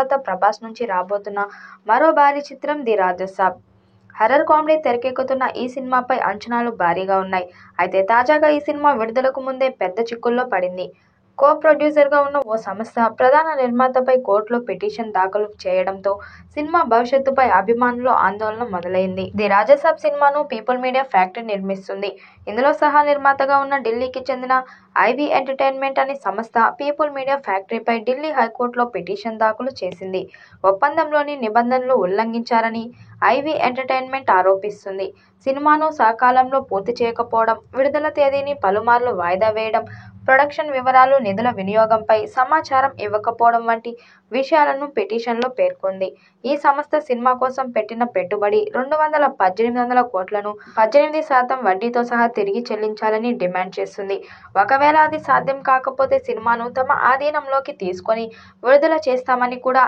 తర్వాత ప్రభాస్ నుంచి రాబోతున్న మరో భారీ చిత్రం ది రాజసాబ్. హర్రర్ కామెడీ తెరకెక్కుతున్న ఈ సినిమాపై అంచనాలు భారీగా ఉన్నాయి. అయితే తాజాగా ఈ సినిమా విడుదలకు ముందే పెద్ద చిక్కుల్లో పడింది. కో ప్రొడ్యూసర్గా ఉన్న ఓ సంస్థ ప్రధాన నిర్మాతపై కోర్టులో పిటిషన్ దాఖలు చేయడంతో సినిమా భవిష్యత్తుపై అభిమానుల్లో ఆందోళన మొదలైంది. ది రాజసాబ్ సినిమాను పీపుల్ మీడియా ఫ్యాక్టరీ నిర్మిస్తుంది. ఇందులో సహా నిర్మాతగా ఉన్న ఢిల్లీకి చెందిన ఐవీ ఎంటర్టైన్మెంట్ అనే సంస్థ పీపుల్ మీడియా ఫ్యాక్టరీపై ఢిల్లీ హైకోర్టులో పిటిషన్ దాఖలు చేసింది. ఒప్పందంలోని నిబంధనలు ఉల్లంఘించారని ఐవీ ఎంటర్టైన్మెంట్ ఆరోపిస్తుంది. సినిమాను సకాలంలో పూర్తి చేయకపోవడం, విడుదల తేదీని పలుమార్లు వాయిదా వేయడం, ప్రొడక్షన్ వివరాలు, నిధుల వినియోగంపై సమాచారం ఇవ్వకపోవడం వంటి విషయాలను పిటిషన్లో పేర్కొంది. ఈ సంస్థ సినిమా కోసం పెట్టిన పెట్టుబడి 1,800 కోట్లను 18% వడ్డీతో సహా తిరిగి చెల్లించాలని డిమాండ్ చేస్తుంది. ఒకవేళ అది సాధ్యం కాకపోతే సినిమాను తమ ఆధీనంలోకి తీసుకొని విడుదల చేస్తామని కూడా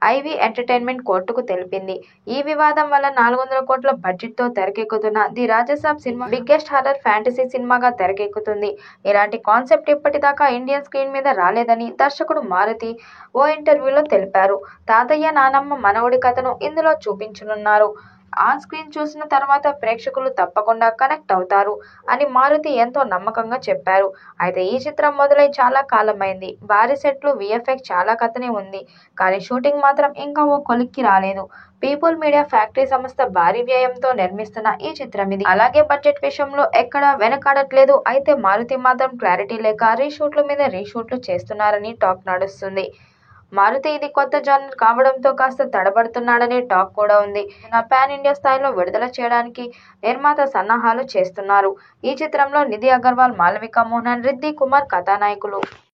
ఐవీ ఎంటర్టైన్మెంట్ కోర్టుకు తెలిపింది. ఈ వివాదం వల్ల 400 కోట్ల బడ్జెట్తో తెరకెక్కుతున్న the Raja Saab cinema biggest horror fantasy సినిమాగా తెరకెక్కుతుంది. ఇలాంటి కాన్సెప్ట్ ఇప్పటిదాకా ఇండియన్ స్క్రీన్ మీద రాలేదని దర్శకుడు మారుతి ఓ ఇంటర్వ్యూలో తెలిపారు. తాతయ్య నానమ్మ మనవడి కథను ఇందులో చూపించనున్నారు. ఆన్ స్క్రీన్ చూసిన తర్వాత ప్రేక్షకులు తప్పకుండా కనెక్ట్ అవుతారు అని మారుతి ఎంతో నమ్మకంగా చెప్పారు. అయితే ఈ చిత్రం మొదలై చాలా కాలమైంది. భారీ సెట్లు, వీఎఫ్ఎక్స్ చాలా కథనే ఉంది. కానీ షూటింగ్ మాత్రం ఇంకా ఓ కొలిక్కి రాలేదు. పీపుల్ మీడియా ఫ్యాక్టరీ సంస్థ భారీ వ్యయంతో నిర్మిస్తున్న ఈ చిత్రం ఇది. అలాగే బడ్జెట్ విషయంలో ఎక్కడా వెనకాడట్లేదు. అయితే మారుతి మాత్రం క్లారిటీ లేక రీషూట్ల మీద రీషూట్లు చేస్తున్నారని టాక్ నడుస్తుంది. మారుతి ఇది కొత్త జానర్ కావడంతో కాస్త తడబడుతున్నాడనే టాక్ కూడా ఉంది. పాన్ ఇండియా స్థాయిలో విడుదల చేయడానికి నిర్మాత సన్నాహాలు చేస్తున్నారు. ఈ చిత్రంలో నిధి అగర్వాల్, మాళవిక మోహనన్, రిద్ధి కుమార్ కథానాయకులు.